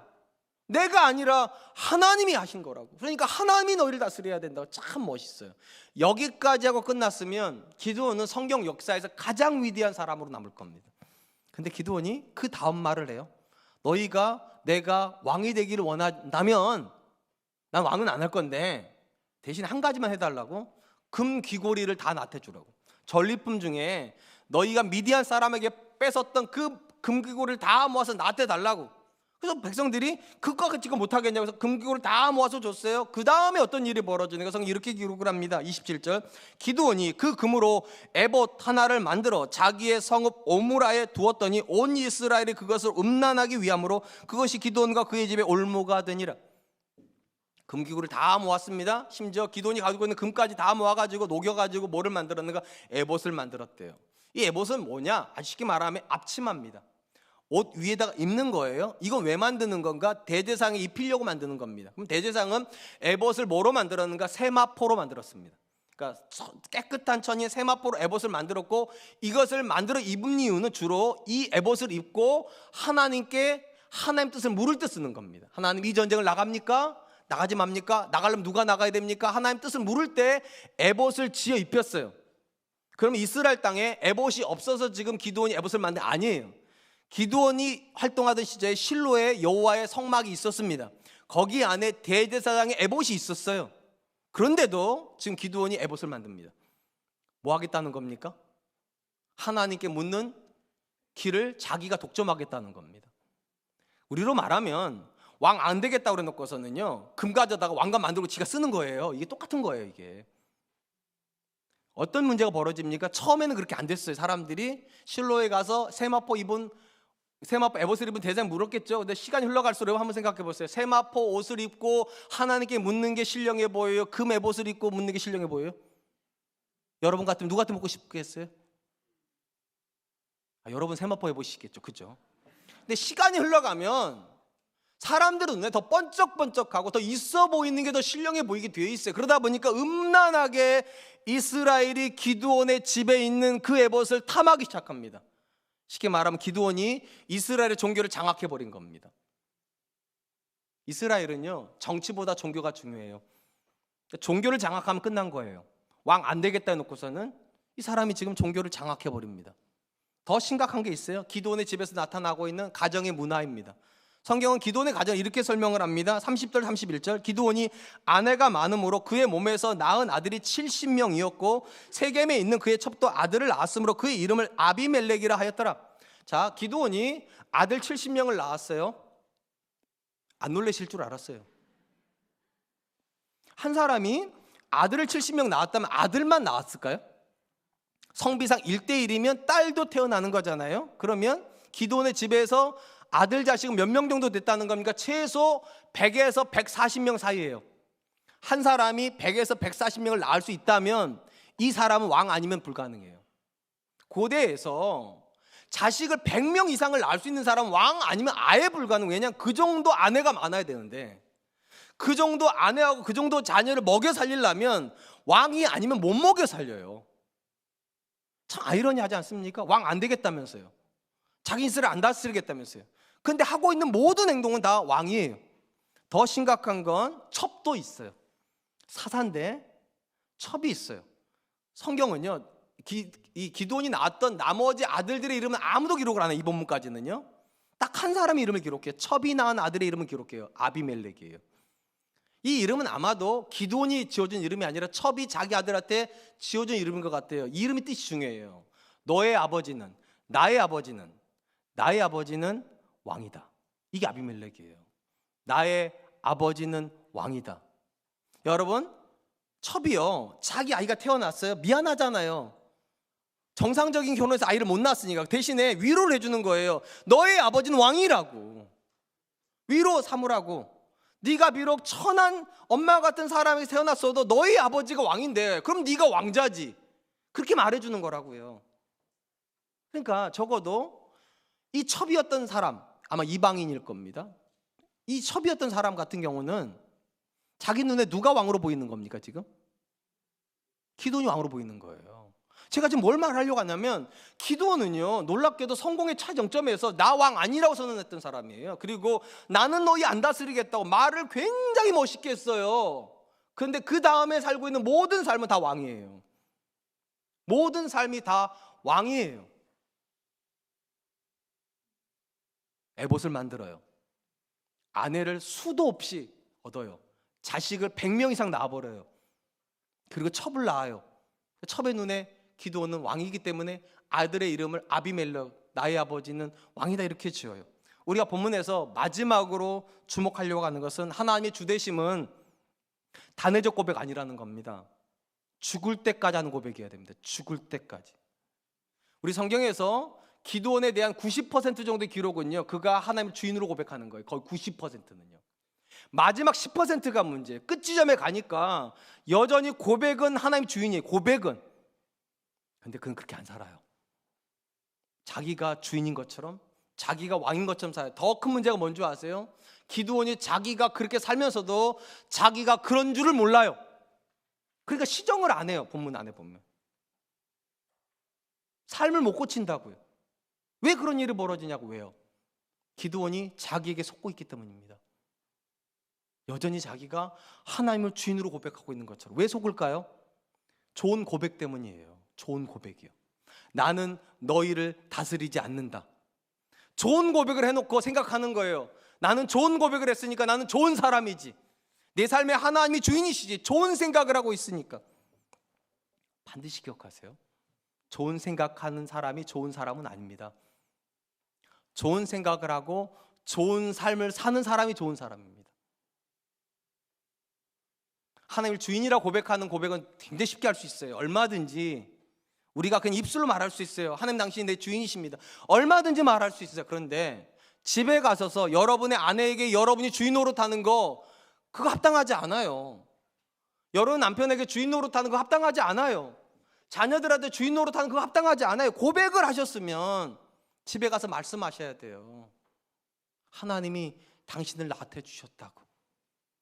내가 아니라 하나님이 하신 거라고. 그러니까 하나님이 너희를 다스려야 된다고. 참 멋있어요. 여기까지 하고 끝났으면 기드온은 성경 역사에서 가장 위대한 사람으로 남을 겁니다. 근데 기드온이 그 다음 말을 해요. 너희가 내가 왕이 되기를 원한다면 난 왕은 안 할 건데 대신 한 가지만 해달라고. 금 귀고리를 다 나태주라고. 전리품 중에 너희가 미디안 사람에게 뺏었던 그 금귀고리를 다 모아서 나태달라고. 그래서 백성들이 그거 지금 못하겠냐고 해서 금귀고리를 다 모아서 줬어요. 그 다음에 어떤 일이 벌어지는가? 성경이 이렇게 기록을 합니다. 27절, 기드온이 그 금으로 에봇 하나를 만들어 자기의 성읍 오므라에 두었더니 온 이스라엘이 그것을 음란하기 위함으로 그것이 기드온과 그의 집에 올무가 되니라. 금귀고리를 다 모았습니다. 심지어 기드온이 가지고 있는 금까지 다 모아가지고 녹여가지고 뭐를 만들었는가? 에봇을 만들었대요. 이 에봇은 뭐냐? 아주 쉽게 말하면 앞치마입니다. 옷 위에다가 입는 거예요. 이건 왜 만드는 건가? 대제사장에 입히려고 만드는 겁니다. 그럼 대제사장은 에봇을 뭐로 만들었는가? 세마포로 만들었습니다. 그러니까 깨끗한 천인 세마포로 에봇을 만들었고, 이것을 만들어 입은 이유는 주로 이 에봇을 입고 하나님께 하나님 뜻을 물을 때 쓰는 겁니다. 하나님 이 전쟁을 나갑니까? 나가지 맙니까? 나가려면 누가 나가야 됩니까? 하나님 뜻을 물을 때 에봇을 지어 입혔어요. 그러면 이스라엘 땅에 에봇이 없어서 지금 기드온이 에봇을 만든 게 아니에요. 기드온이 활동하던 시절에 실로에 여호와의 성막이 있었습니다. 거기 안에 대제사장의 에봇이 있었어요. 그런데도 지금 기드온이 에봇을 만듭니다. 뭐 하겠다는 겁니까? 하나님께 묻는 길을 자기가 독점하겠다는 겁니다. 우리로 말하면 왕 안 되겠다고 그래놓고서는요, 금 가져다가 왕관 만들고 지가 쓰는 거예요. 이게 똑같은 거예요. 이게 어떤 문제가 벌어집니까? 처음에는 그렇게 안 됐어요. 사람들이 실로에 가서 세마포 에봇을 입은 대장 물었겠죠. 근데 시간이 흘러갈수록 한번 생각해 보세요. 세마포 옷을 입고 하나님께 묻는 게 신령해 보여요? 금 에봇을 입고 묻는 게 신령해 보여요? 여러분 같으면 누구한테 묻고 싶겠어요? 여러분 세마포 에봇이겠죠, 그죠? 근데 시간이 흘러가면 사람들은 눈에 더 번쩍번쩍하고 더 있어 보이는 게 더 신령해 보이게 되어 있어요. 그러다 보니까 음란하게 이스라엘이 기드온의 집에 있는 그 에봇을 탐하기 시작합니다. 쉽게 말하면 기드온이 이스라엘의 종교를 장악해버린 겁니다. 이스라엘은요, 정치보다 종교가 중요해요. 종교를 장악하면 끝난 거예요. 왕 안 되겠다 해놓고서는 이 사람이 지금 종교를 장악해버립니다. 더 심각한 게 있어요. 기드온의 집에서 나타나고 있는 가정의 문화입니다. 성경은 기드온의 가정을 이렇게 설명을 합니다. 30절 31절, 기드온이 아내가 많음으로 그의 몸에서 낳은 아들이 70명이었고 세겜에 있는 그의 첩도 아들을 낳았으므로 그의 이름을 아비멜렉이라 하였더라. 자, 기드온이 아들 70명을 낳았어요. 안 놀라실 줄 알았어요. 한 사람이 아들을 70명 낳았다면 아들만 낳았을까요? 성비상 1대1이면 딸도 태어나는 거잖아요. 그러면 기드온의 집에서 아들 자식은 몇 명 정도 됐다는 겁니까? 최소 100에서 140명 사이예요. 한 사람이 100에서 140명을 낳을 수 있다면 이 사람은 왕 아니면 불가능해요. 고대에서 자식을 100명 이상을 낳을 수 있는 사람은 왕 아니면 아예 불가능. 왜냐하면 그 정도 아내가 많아야 되는데, 그 정도 아내하고 그 정도 자녀를 먹여 살리려면 왕이 아니면 못 먹여 살려요. 참 아이러니하지 않습니까? 왕 안 되겠다면서요. 자기 인생을 안 다스리겠다면서요. 근데 하고 있는 모든 행동은 다 왕이에요. 더 심각한 건 첩도 있어요. 사사인데 첩이 있어요. 성경은요, 이 기드온이 낳았던 나머지 아들들의 이름은 아무도 기록을 안 해요. 이 본문까지는요. 딱 한 사람의 이름을 기록해요. 첩이 낳은 아들의 이름을 기록해요. 아비멜렉이에요. 이 이름은 아마도 기드온이 지어준 이름이 아니라 첩이 자기 아들한테 지어준 이름인 것 같아요. 이 이름이 뜻이 중요해요. 너의 아버지는, 나의 아버지는, 나의 아버지는 왕이다. 이게 아비멜렉이에요. 나의 아버지는 왕이다. 여러분, 첩이요, 자기 아이가 태어났어요. 미안하잖아요. 정상적인 결혼에서 아이를 못 낳았으니까 대신에 위로를 해주는 거예요. 너의 아버지는 왕이라고, 위로 삼으라고. 네가 비록 천한 엄마 같은 사람이 태어났어도 너희 아버지가 왕인데 그럼 네가 왕자지, 그렇게 말해주는 거라고요. 그러니까 적어도 이 첩이었던 사람, 아마 이방인일 겁니다. 이 첩이었던 사람 같은 경우는 자기 눈에 누가 왕으로 보이는 겁니까? 지금 기드온이 왕으로 보이는 거예요. 제가 지금 뭘 말하려고 하냐면, 기드온은요 놀랍게도 성공의 차정점에서 나 왕 아니라고 선언했던 사람이에요. 그리고 나는 너희 안 다스리겠다고 말을 굉장히 멋있게 했어요. 그런데 그 다음에 살고 있는 모든 삶은 다 왕이에요. 모든 삶이 다 왕이에요. 에봇을 만들어요. 아내를 수도 없이 얻어요. 자식을 100명 이상 낳아버려요. 그리고 첩을 낳아요. 첩의 눈에 기드온은 왕이기 때문에 아들의 이름을 아비멜렉, 나의 아버지는 왕이다, 이렇게 지어요. 우리가 본문에서 마지막으로 주목하려고 하는 것은 하나님의 주대심은 단회적 고백 아니라는 겁니다. 죽을 때까지 하는 고백이어야 됩니다. 죽을 때까지. 우리 성경에서 기드온에 대한 90% 정도의 기록은요, 그가 하나님을 주인으로 고백하는 거예요. 거의 90%는요. 마지막 10%가 문제예요. 끝 지점에 가니까 여전히 고백은 하나님 주인이에요. 고백은. 근데 그건 그렇게 안 살아요. 자기가 주인인 것처럼, 자기가 왕인 것처럼 살아요. 더 큰 문제가 뭔지 아세요? 기드온이 자기가 그렇게 살면서도 자기가 그런 줄을 몰라요. 그러니까 시정을 안 해요. 본문 안에 보면 삶을 못 고친다고요. 왜 그런 일이 벌어지냐고. 왜요? 기드온이 자기에게 속고 있기 때문입니다. 여전히 자기가 하나님을 주인으로 고백하고 있는 것처럼. 왜 속을까요? 좋은 고백 때문이에요. 좋은 고백이요. 나는 너희를 다스리지 않는다. 좋은 고백을 해놓고 생각하는 거예요. 나는 좋은 고백을 했으니까 나는 좋은 사람이지, 내 삶에 하나님이 주인이시지, 좋은 생각을 하고 있으니까. 반드시 기억하세요. 좋은 생각하는 사람이 좋은 사람은 아닙니다. 좋은 생각을 하고 좋은 삶을 사는 사람이 좋은 사람입니다. 하나님을 주인이라 고백하는 고백은 굉장히 쉽게 할 수 있어요. 얼마든지 우리가 그냥 입술로 말할 수 있어요. 하나님 당신이 내 주인이십니다. 얼마든지 말할 수 있어요. 그런데 집에 가서서 여러분의 아내에게 여러분이 주인 노릇하는 거, 그거 합당하지 않아요. 여러분 남편에게 주인 노릇하는 거 합당하지 않아요. 자녀들한테 주인 노릇하는 거 합당하지 않아요. 고백을 하셨으면 집에 가서 말씀하셔야 돼요. 하나님이 당신을 나한테 주셨다고,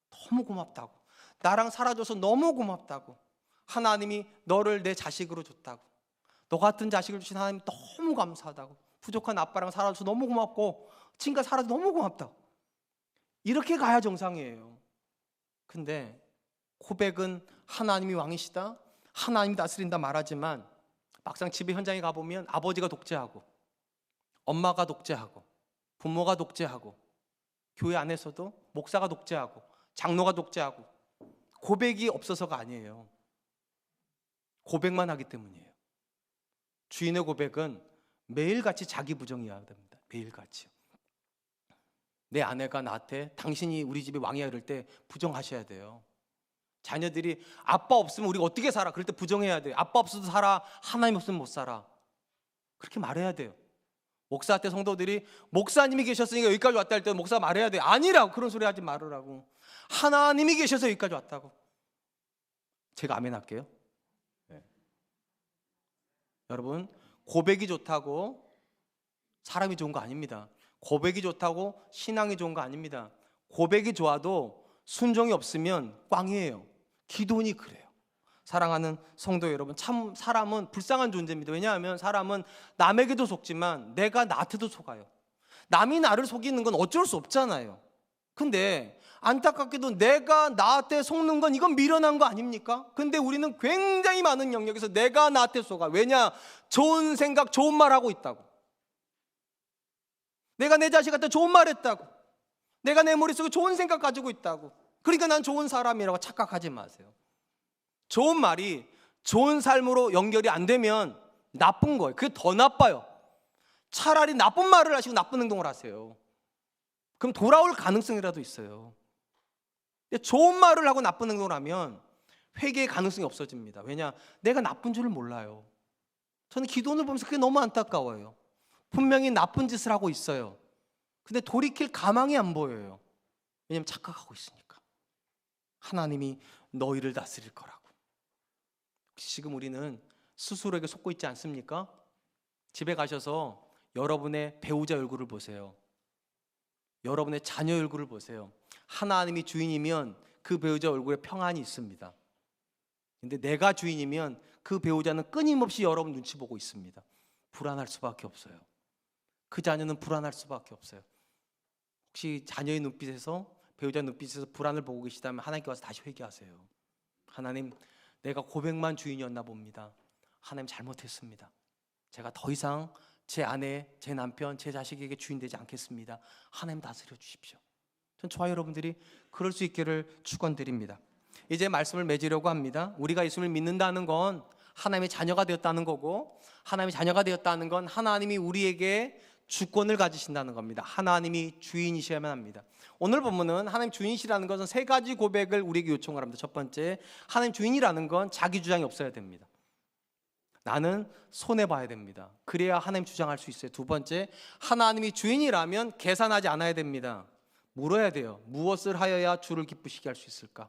너무 고맙다고, 나랑 살아줘서 너무 고맙다고, 하나님이 너를 내 자식으로 줬다고, 너 같은 자식을 주신 하나님 너무 감사하다고, 부족한 아빠랑 살아줘서 너무 고맙고 친구가 살아줘서 너무 고맙다고. 이렇게 가야 정상이에요. 근데 고백은 하나님이 왕이시다, 하나님이 다스린다 말하지만 막상 집의 현장에 가보면 아버지가 독재하고 엄마가 독재하고 부모가 독재하고 교회 안에서도 목사가 독재하고 장로가 독재하고, 고백이 없어서가 아니에요. 고백만 하기 때문이에요. 주인의 고백은 매일같이 자기 부정해야 됩니다. 매일같이. 내 아내가 나한테 당신이 우리 집의 왕이야 이럴 때 부정하셔야 돼요. 자녀들이 아빠 없으면 우리가 어떻게 살아? 그럴 때 부정해야 돼요. 아빠 없어도 살아, 하나님 없으면 못 살아, 그렇게 말해야 돼요. 목사한테 성도들이 목사님이 계셨으니까 여기까지 왔다 할 때 목사가 말해야 돼요. 아니라고, 그런 소리 하지 말으라고. 하나님이 계셔서 여기까지 왔다고. 제가 아멘 할게요. 네. 여러분, 고백이 좋다고 사람이 좋은 거 아닙니다. 고백이 좋다고 신앙이 좋은 거 아닙니다. 고백이 좋아도 순종이 없으면 꽝이에요. 기도원이 그래요. 사랑하는 성도 여러분, 참 사람은 불쌍한 존재입니다. 왜냐하면 사람은 남에게도 속지만 내가 나한테도 속아요. 남이 나를 속이는 건 어쩔 수 없잖아요. 근데 안타깝게도 내가 나한테 속는 건 이건 미련한 거 아닙니까? 근데 우리는 굉장히 많은 영역에서 내가 나한테 속아. 왜냐? 좋은 생각, 좋은 말 하고 있다고. 내가 내 자식한테 좋은 말 했다고. 내가 내 머릿속에 좋은 생각 가지고 있다고. 그러니까 난 좋은 사람이라고 착각하지 마세요. 좋은 말이 좋은 삶으로 연결이 안 되면 나쁜 거예요. 그게 더 나빠요. 차라리 나쁜 말을 하시고 나쁜 행동을 하세요. 그럼 돌아올 가능성이라도 있어요. 좋은 말을 하고 나쁜 행동을 하면 회개의 가능성이 없어집니다. 왜냐? 내가 나쁜 줄을 몰라요. 저는 기도원을 보면서 그게 너무 안타까워요. 분명히 나쁜 짓을 하고 있어요. 근데 돌이킬 가망이 안 보여요. 왜냐하면 착각하고 있으니까. 하나님이 너희를 다스릴 거라고. 혹시 지금 우리는 스스로에게 속고 있지 않습니까? 집에 가셔서 여러분의 배우자 얼굴을 보세요. 여러분의 자녀 얼굴을 보세요. 하나님이 주인이면 그 배우자 얼굴에 평안이 있습니다. 근데 내가 주인이면 그 배우자는 끊임없이 여러분 눈치 보고 있습니다. 불안할 수밖에 없어요. 그 자녀는 불안할 수밖에 없어요. 혹시 자녀의 눈빛에서, 배우자 눈빛에서 불안을 보고 계시다면 하나님께 와서 다시 회개하세요. 하나님, 내가 고백만 주인이었나 봅니다. 하나님, 잘못했습니다. 제가 더 이상 제 아내, 제 남편, 제 자식에게 주인 되지 않겠습니다. 하나님 다스려 주십시오. 전 저와 여러분들이 그럴 수 있기를 축원드립니다. 이제 말씀을 맺으려고 합니다. 우리가 예수님을 믿는다는 건 하나님의 자녀가 되었다는 거고, 하나님의 자녀가 되었다는 건 하나님이 우리에게 주권을 가지신다는 겁니다. 하나님이 주인이셔야만 합니다. 오늘 본문은 하나님 주인이시라는 것은 세 가지 고백을 우리에게 요청을 합니다. 첫 번째, 하나님 주인이라는 건 자기 주장이 없어야 됩니다. 나는 손해봐야 됩니다. 그래야 하나님 주장할 수 있어요. 두 번째, 하나님이 주인이라면 계산하지 않아야 됩니다. 물어야 돼요. 무엇을 하여야 주를 기쁘시게 할 수 있을까?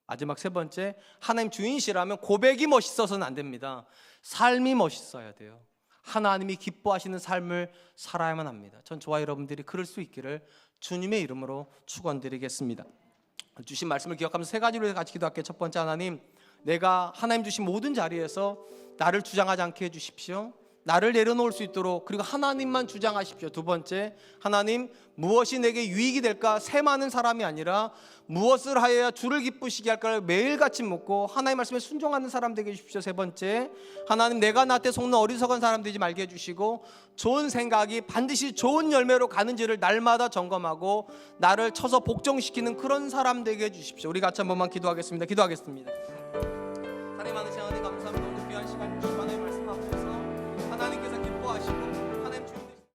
마지막 세 번째, 하나님 주인이시라면 고백이 멋있어서는 안 됩니다. 삶이 멋있어야 돼요. 하나님이 기뻐하시는 삶을 살아야만 합니다. 전 저와 여러분들이 그럴 수 있기를 주님의 이름으로 축원드리겠습니다. 주신 말씀을 기억하면서 세 가지로 같이 기도할게요. 첫 번째, 하나님, 내가 하나님 주신 모든 자리에서 나를 주장하지 않게 해주십시오. 나를 내려놓을 수 있도록, 그리고 하나님만 주장하십시오. 두 번째, 하나님, 무엇이 내게 유익이 될까 세마는 사람이 아니라 무엇을 하여야 주를 기쁘시게 할까를 매일같이 묻고 하나님 말씀에 순종하는 사람 되게 해주십시오. 세 번째, 하나님, 내가 나한테 속는 어리석은 사람 되지 말게 해주시고 좋은 생각이 반드시 좋은 열매로 가는지를 날마다 점검하고 나를 쳐서 복종시키는 그런 사람 되게 해주십시오. 우리 같이 한 번만 기도하겠습니다. 기도하겠습니다. 하나님, 많은 시간에 감사합니다. 오늘 귀한 시간 주신 하나님 말씀